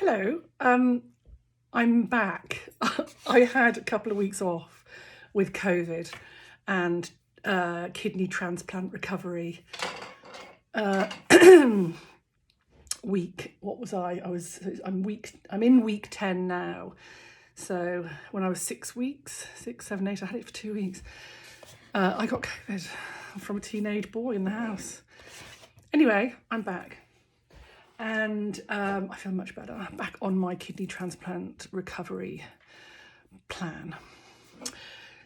Hello, I'm back. I had a couple of weeks off with COVID and kidney transplant recovery week. What was I? I'm in week 10 now. So when I was 6 weeks, 6, 7, 8, I had it for 2 weeks. I got COVID from a teenage boy in the house. Anyway, I'm back. And I feel much better. I'm back on my kidney transplant recovery plan.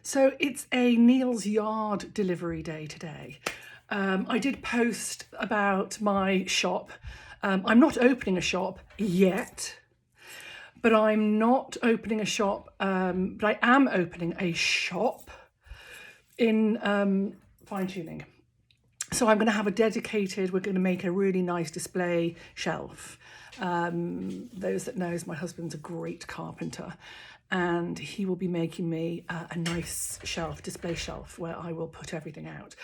So it's a Neals Yard Delivery day today. I did post about my shop. I'm not opening a shop yet, but I'm not opening a shop, but I am opening a shop in fine tuning. So I'm going to have we're going to make a really nice display shelf. Those that knows, my husband's a great carpenter and he will be making me a nice display shelf where I will put everything out.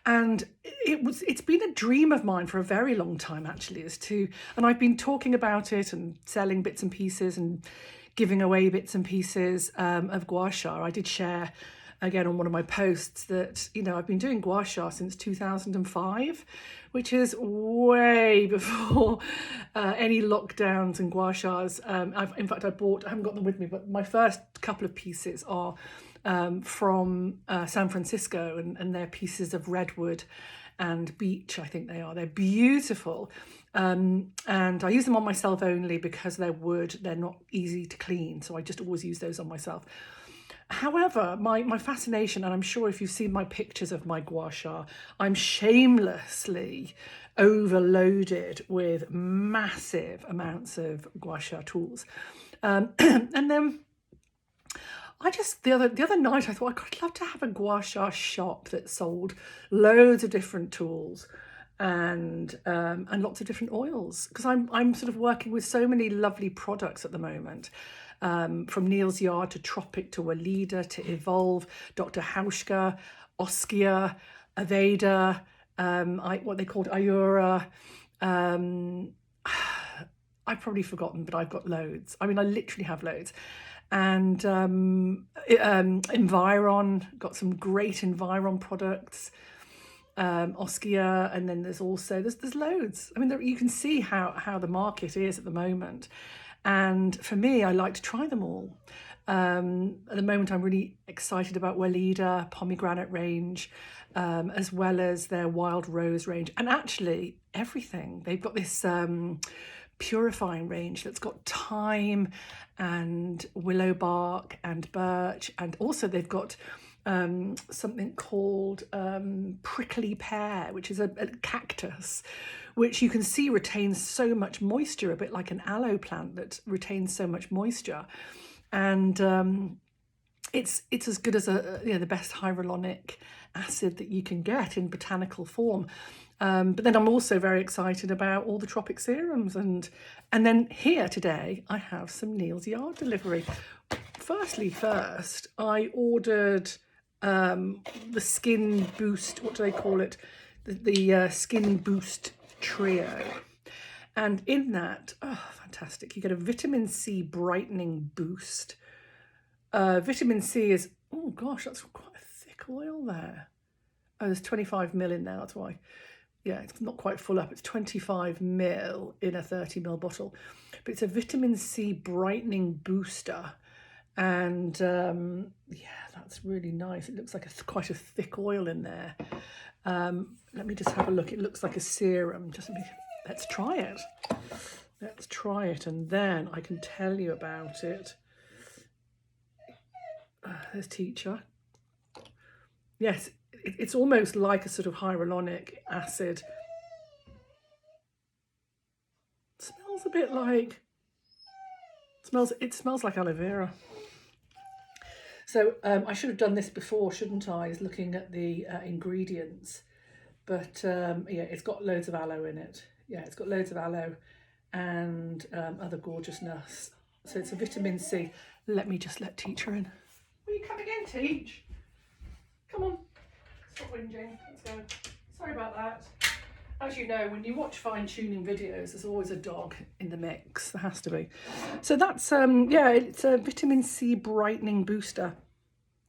And it's been a dream of mine for a very long time actually, and I've been talking about it and selling bits and pieces and giving away bits and pieces of gua sha. I did share again on one of my posts that, I've been doing gua sha since 2005, which is way before any lockdowns and gua shas. In fact, I haven't got them with me, but my first couple of pieces are from San Francisco, and they're pieces of redwood and beech, I think they are. They're beautiful. And I use them on myself only because they're wood. They're not easy to clean. So I just always use those on myself. However, my fascination, and I'm sure if you've seen my pictures of my gua sha, I'm shamelessly overloaded with massive amounts of gua sha tools. And then the other night I thought I'd love to have a gua sha shop that sold loads of different tools and lots of different oils, because I'm sort of working with so many lovely products at the moment. From Neals Yard to Tropic to Walida to Evolve, Dr. Hauschka, Oskia, Aveda, what they called Ayura. I've probably forgotten, but I've got loads. I mean, I literally have loads. And Environ, got some great Environ products. Oskia, and then there's loads. I mean, you can see how the market is at the moment. And for me, I like to try them all. At the moment, I'm really excited about Walida pomegranate range, as well as their wild rose range. And actually, everything. They've got this purifying range that's got thyme and willow bark and birch. And also they've got something called prickly pear, which is a cactus, which you can see retains so much moisture, a bit like an aloe plant that retains so much moisture. And it's as good as the best hyaluronic acid that you can get in botanical form. But then I'm also very excited about all the tropic serums, and then here today I have some Neals Yard Delivery. First, I ordered the Skin Boost, what do they call it? The Skin Boost Trio. And in that, fantastic, you get a vitamin C brightening boost. Vitamin C is, oh gosh, that's quite a thick oil there. Oh, there's 25 ml in there, that's why. Yeah, it's not quite full up. It's 25 ml in a 30 ml bottle. But it's a vitamin C brightening booster. And yeah, that's really nice. It looks like quite a thick oil in there. Let me just have a look. It looks like a serum. Let's try it. Let's try it, and then I can tell you about it. There's teacher. Yes, it's almost like a sort of hyaluronic acid. It smells a bit like. It smells like aloe vera. So I should have done this before, shouldn't I? Is looking at the ingredients, but yeah, it's got loads of aloe in it. Yeah, it's got loads of aloe and other gorgeousness. So it's a vitamin C. Let me just let teacher in. Will you come again, Teach? Come on. Stop whinging. Let's go. Sorry about that. As you know, when you watch fine-tuning videos, there's always a dog in the mix. There has to be. So that's, yeah, it's a vitamin C brightening booster.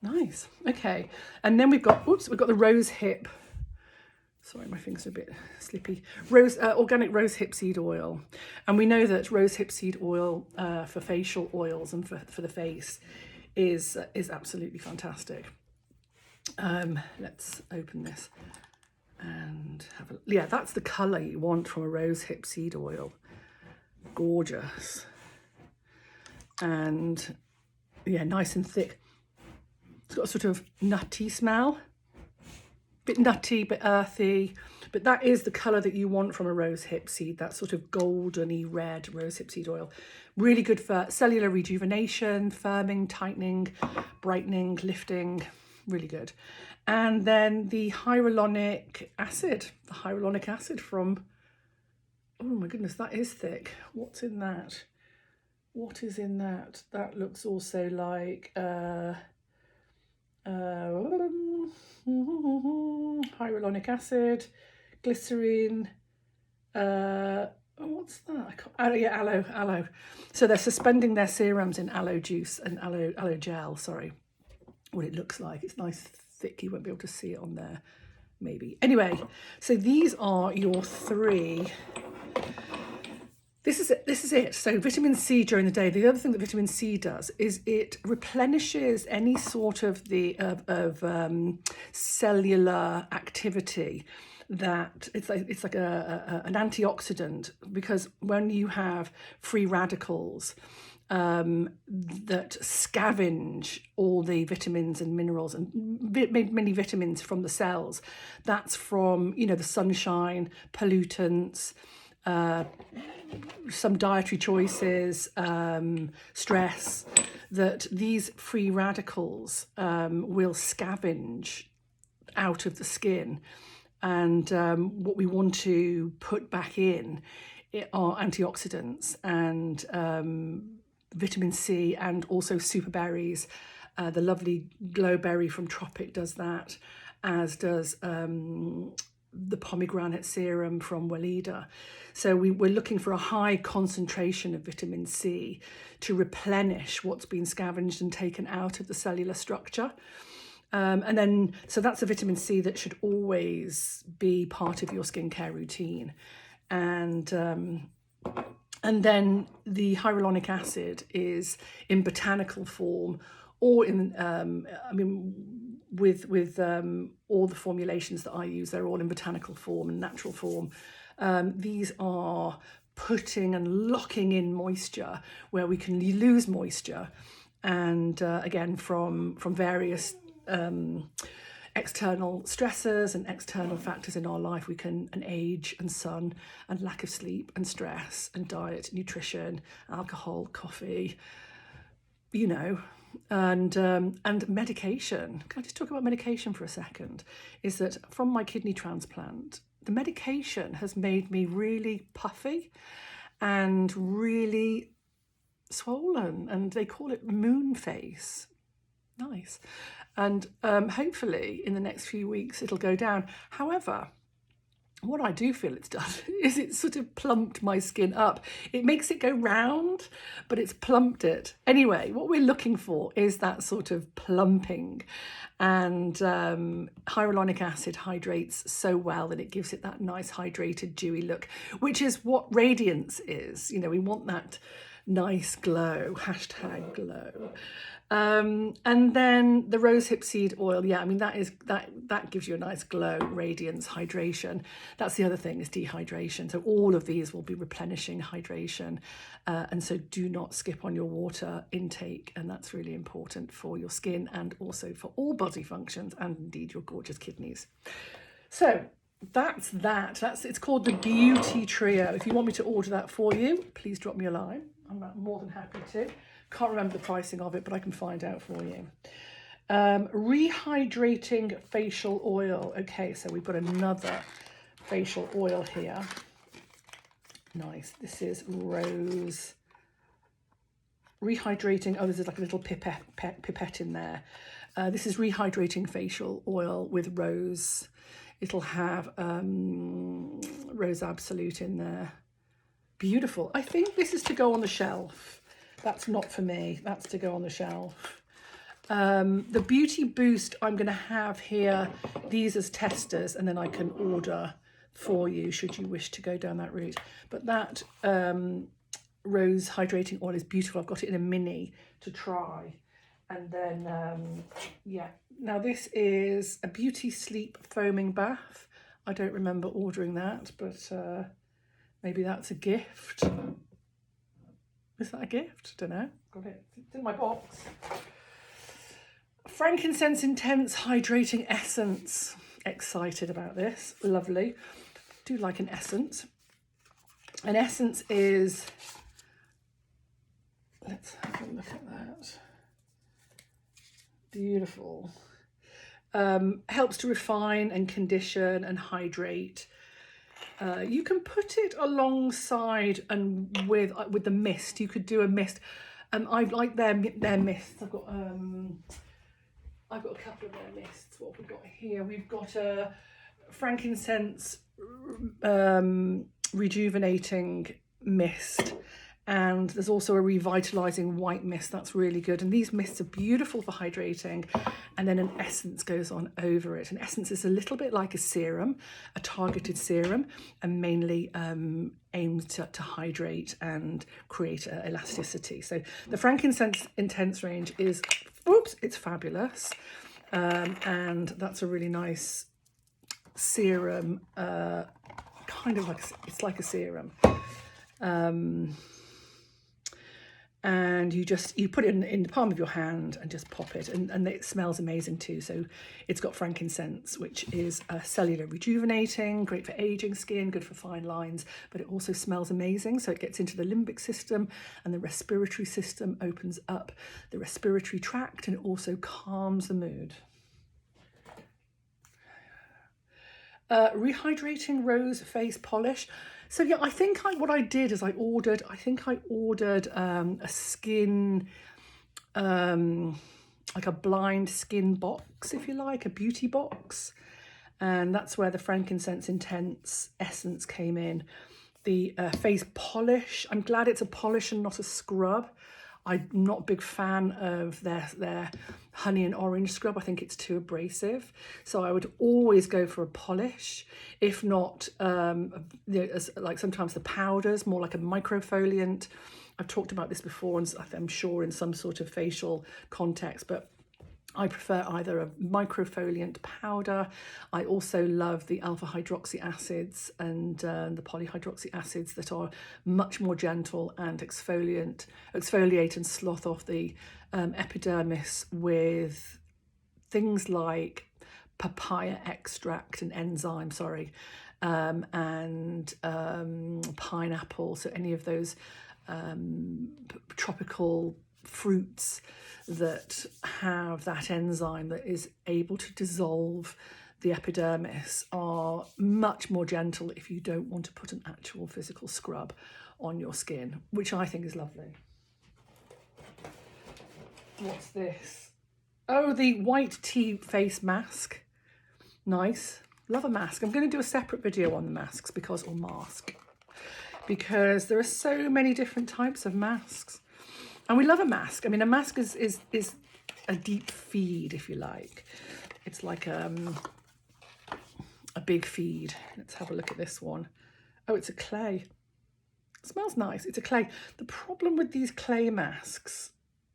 Nice. Okay. And then we've got, oops, we've got the rose hip. Sorry, my fingers are a bit slippy. Organic rose hip seed oil. And we know that rose hip seed oil for facial oils and for the face is absolutely fantastic. Let's open this and have a, yeah, that's the colour you want from a rose hip seed oil. Gorgeous. And yeah, nice and thick. It's got a sort of nutty smell. Bit nutty, bit earthy, but that is the colour that you want from a rose hip seed, that sort of goldeny red rose hip seed oil. Really good for cellular rejuvenation, firming, tightening, brightening, lifting, really good. And then the hyaluronic acid from, oh my goodness, that is thick. What's in that? What is in that? That looks also like hyaluronic acid, glycerine, what's that? Yeah, aloe. So they're suspending their serums in aloe juice and aloe gel, sorry. What it looks like. It's nice, thick. You won't be able to see it on there, maybe. Anyway, so these are your three. This is it. So vitamin C during the day. The other thing that vitamin C does is it replenishes any sort of cellular activity. That it's like an antioxidant, because when you have free radicals that scavenge all the vitamins and minerals and many vitamins from the cells, that's from, you know, the sunshine, pollutants, some dietary choices, stress, that these free radicals will scavenge out of the skin. And what we want to put back in are antioxidants and vitamin C, and also super berries. The lovely glowberry from Tropic does that, as does the pomegranate serum from Weleda. So we're looking for a high concentration of vitamin C to replenish what's been scavenged and taken out of the cellular structure. And then, so that's a vitamin C that should always be part of your skincare routine. And then the hyaluronic acid is in botanical form, or in, with all the formulations that I use, they're all in botanical form and natural form. These are putting and locking in moisture where we can lose moisture. And again, from various external stressors and external factors in our life, we can, and age and sun and lack of sleep and stress and diet, nutrition, alcohol, coffee, you know, and medication. Can I just talk about medication for a second? Is that from my kidney transplant, the medication has made me really puffy and really swollen, and they call it moon face. Nice. And hopefully in the next few weeks it'll go down. However, what I do feel it's done is it's sort of plumped my skin up. It makes it go round, but it's plumped it. Anyway, what we're looking for is that sort of plumping. And hyaluronic acid hydrates so well that it gives it that nice hydrated, dewy look, which is what radiance is. You know, we want that nice glow, #glow. And then the rosehip seed oil, yeah, I mean, that gives you a nice glow, radiance, hydration. That's the other thing, is dehydration. So all of these will be replenishing hydration. And so do not skip on your water intake. And that's really important for your skin and also for all body functions, and indeed your gorgeous kidneys. So that's that. It's called the Beauty Trio. If you want me to order that for you, please drop me a line. I'm more than happy to. Can't remember the pricing of it, but I can find out for you. Rehydrating facial oil. Okay, so we've got another facial oil here. Nice. This is rose. Rehydrating. Oh, there's like a little pipette in there. This is rehydrating facial oil with rose. It'll have Rose Absolute in there. Beautiful. I think this is to go on the shelf. That's not for me. That's to go on the shelf. The Beauty Boost I'm going to have here, these as testers, and then I can order for you should you wish to go down that route. But that Rose Hydrating Oil is beautiful. I've got it in a mini to try. And then, yeah. Now this is a Beauty Sleep Foaming Bath. I don't remember ordering that, but maybe that's a gift. Is that a gift? Don't know. Got it. It's in my box. Frankincense Intense Hydrating Essence. Excited about this. Lovely. Do like an essence. An essence is, let's have a look at that. Beautiful. Helps to refine and condition and hydrate. You can put it alongside and with the mist. You could do a mist. I like their mists. I've got a couple of their mists. What have we got here? We've got a frankincense rejuvenating mist, and there's also a revitalizing white mist that's really good. And these mists are beautiful for hydrating, and then an essence goes on over it. An essence is a little bit like a serum, a targeted serum, and mainly aimed to hydrate and create elasticity. So the Frankincense Intense range is, oops, it's fabulous. And that's a really nice serum, kind of like, it's like a serum. And you put it in the palm of your hand and just pop it, and it smells amazing too. So it's got frankincense, which is cellular rejuvenating, great for aging skin, good for fine lines, but it also smells amazing. So it gets into the limbic system and the respiratory system, opens up the respiratory tract, and it also calms the mood. Rehydrating Rose Face Polish. So yeah, I think what I did is I ordered a skin, like a blind skin box, if you like, a beauty box. And that's where the Frankincense Intense Essence came in. The face polish, I'm glad it's a polish and not a scrub. I'm not a big fan of their honey and orange scrub. I think it's too abrasive. So I would always go for a polish. If not, like sometimes the powders, more like a microfoliant. I've talked about this before, and I'm sure in some sort of facial context, but I prefer either a microfoliant powder. I also love the alpha hydroxy acids and the polyhydroxy acids that are much more gentle and exfoliate and slough off the epidermis with things like papaya extract and enzyme, and pineapple. So any of those tropical fruits that have that enzyme that is able to dissolve the epidermis are much more gentle if you don't want to put an actual physical scrub on your skin, which I think is lovely. What's this? Oh, the white tea face mask. Nice. Love a mask. I'm going to do a separate video on the masks because there are so many different types of masks. And we love a mask. I mean, a mask is a deep feed, if you like. It's like a big feed. Let's have a look at this one. Oh, it's a clay. It smells nice. It's a clay. The problem with these clay masks,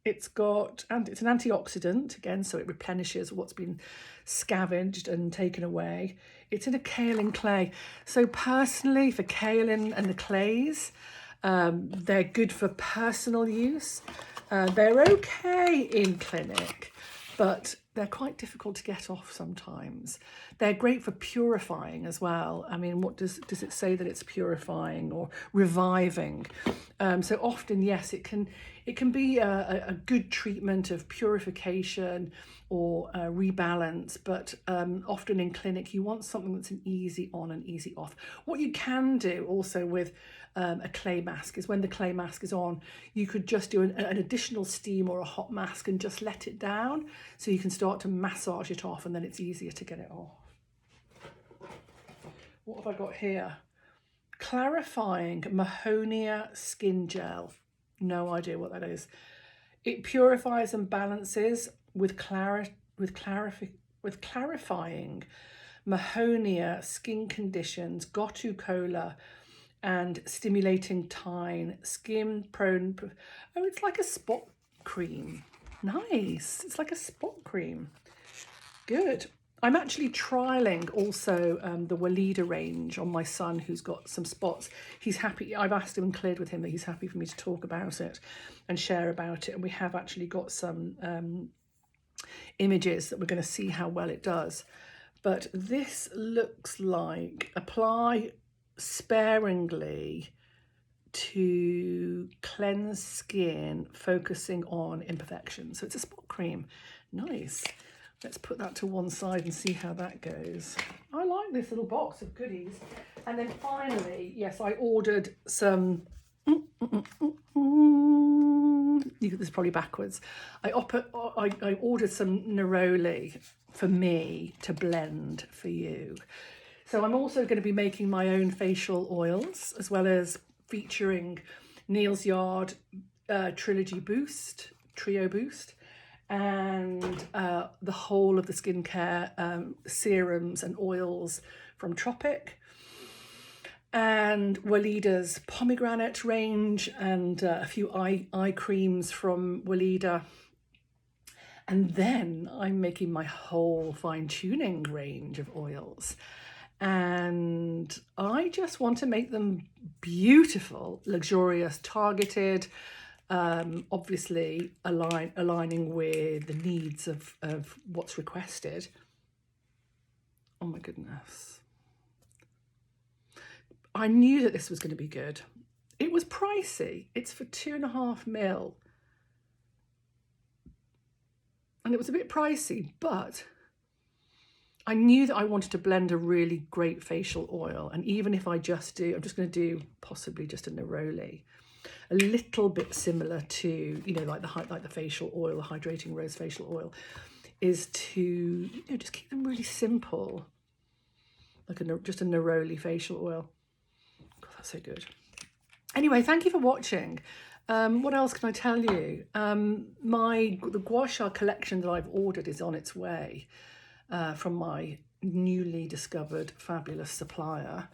it's an antioxidant, again, so it replenishes what's been scavenged and taken away. It's in a kaolin clay. So personally, for kaolin and the clays, they're good for personal use. They're okay in clinic, but they're quite difficult to get off sometimes. They're great for purifying as well. I mean, what does it say that it's purifying or reviving? So often, yes, it can be a good treatment of purification or rebalance, but often in clinic you want something that's an easy on and easy off. What you can do also with a clay mask is when the clay mask is on, you could just do an additional steam or a hot mask and just let it down so you can start to massage it off, and then it's easier to get it off. What have I got here? Clarifying Mahonia Skin Gel. No idea what that is. It purifies and balances with clarifying Mahonia skin conditions, Gotu Cola, and stimulating tine, skin prone. Oh, it's like a spot cream. Nice. It's like a spot cream. Good. I'm actually trialing also the Walida range on my son who's got some spots. He's happy. I've asked him and cleared with him that he's happy for me to talk about it and share about it. And we have actually got some images that we're going to see how well it does. But this looks like apply sparingly to cleanse skin, focusing on imperfections. So it's a spot cream. Nice. Let's put that to one side and see how that goes. I like this little box of goodies. And then finally, yes, I ordered some... This is probably backwards. I ordered some neroli for me to blend for you. So I'm also going to be making my own facial oils, as well as featuring Neals Yard Trio Boost, and the whole of the skincare serums and oils from Tropic, and Walida's pomegranate range, and a few eye creams from Walida. And then I'm making my whole fine-tuning range of oils. And I just want to make them beautiful, luxurious, targeted, obviously aligning with the needs of what's requested. Oh my goodness. I knew that this was going to be good. It was pricey. It's for 2.5 mil. And it was a bit pricey, but I knew that I wanted to blend a really great facial oil. And even if I'm just going to do possibly just a neroli, a little bit similar to, like the facial oil, the hydrating rose facial oil, is to, just keep them really simple. Like just a neroli facial oil. God, that's so good. Anyway, thank you for watching. What else can I tell you? The gua sha collection that I've ordered is on its way from my newly discovered fabulous supplier.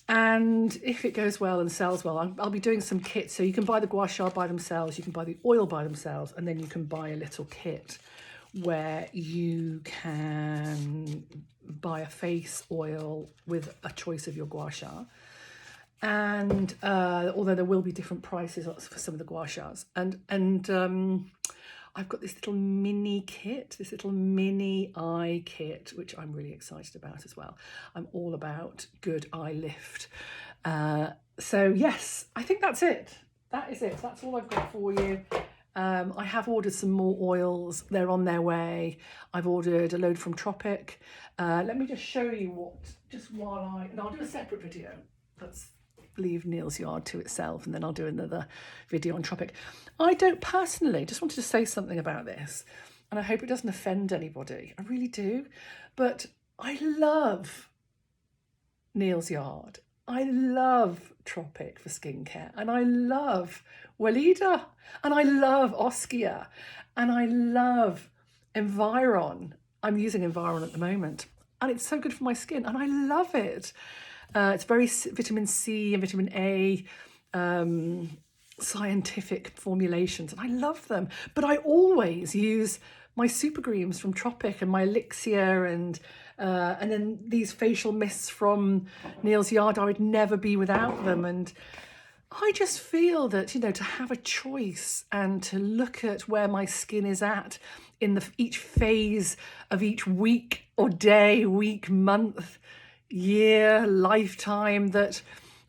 And if it goes well and sells well, I'll be doing some kits. So you can buy the gua sha by themselves, you can buy the oil by themselves, and then you can buy a little kit where you can buy a face oil with a choice of your gua sha. And although there will be different prices for some of the gua shas, and I've got this little mini kit, this little mini eye kit, which I'm really excited about as well. I'm all about good eye lift. So yes, I think that's it. That is it. That's all I've got for you. I have ordered some more oils. They're on their way. I've ordered a load from Tropic. Let me just show you and I'll do a separate video. Let's leave Neals Yard to itself, and then I'll do another video on Tropic. I don't personally, just wanted to say something about this, and I hope it doesn't offend anybody. I really do. But I love Neals Yard. I love Tropic for skincare, and I love Walida, and I love Oskia, and I love Environ. I'm using Environ at the moment, and it's so good for my skin, and I love it. It's very vitamin C and vitamin A scientific formulations, and I love them. But I always use my super creams from Tropic and my elixir, and then these facial mists from Neals Yard. I would never be without them. And I just feel that, to have a choice and to look at where my skin is at in each phase of each week or day, week, month, year, lifetime, that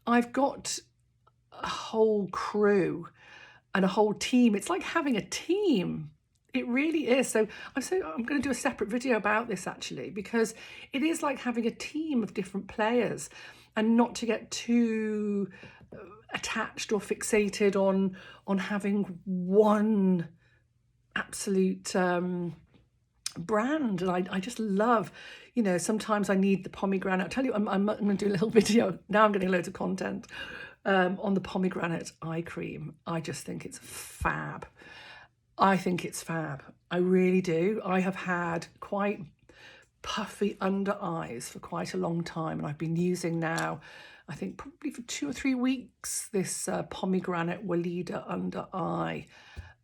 I've got a whole crew and a whole team. It's like having a team. It really is. So I'm going to do a separate video about this, actually, because it is like having a team of different players, and not to get too attached or fixated on having one absolute brand, and I just love, you know, sometimes I need the pomegranate. I'll tell you, I'm going to do a little video now. I'm getting loads of content on the pomegranate eye cream. I just think it's fab. I think it's fab. I really do. I have had quite puffy under eyes for quite a long time, and I've been using now, I think probably for 2 or 3 weeks, this pomegranate Weleda under eye,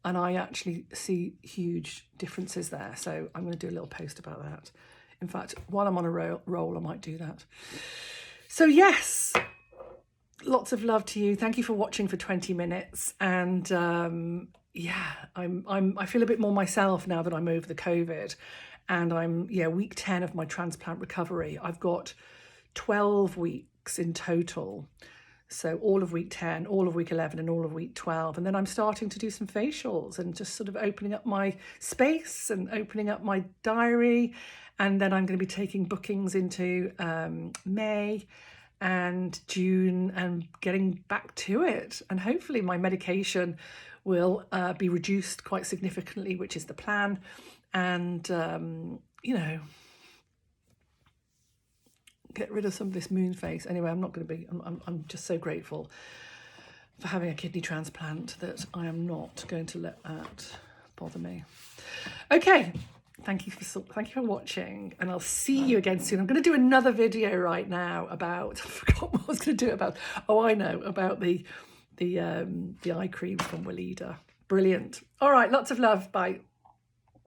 and I actually see huge differences there. So I'm going to do a little post about that. In fact, while I'm on a roll, I might do that. So yes, lots of love to you. Thank you for watching for 20 minutes. And yeah, I feel a bit more myself now that I'm over the COVID, and I'm week 10 of my transplant recovery. I've got 12 weeks in total. So all of week 10, all of week 11 and all of week 12. And then I'm starting to do some facials and just sort of opening up my space and opening up my diary. And then I'm going to be taking bookings into May and June and getting back to it. And hopefully my medication will be reduced quite significantly, which is the plan. And, you know, get rid of some of this moon face. Anyway, I'm not going to be, I'm just so grateful for having a kidney transplant that I am not going to let that bother me. Okay, thank you for watching, and I'll see you again soon. I'm going to do another video right now about, I forgot what I was going to do about, oh, I know, about the eye cream from Weleda. Brilliant. All right, lots of love. Bye.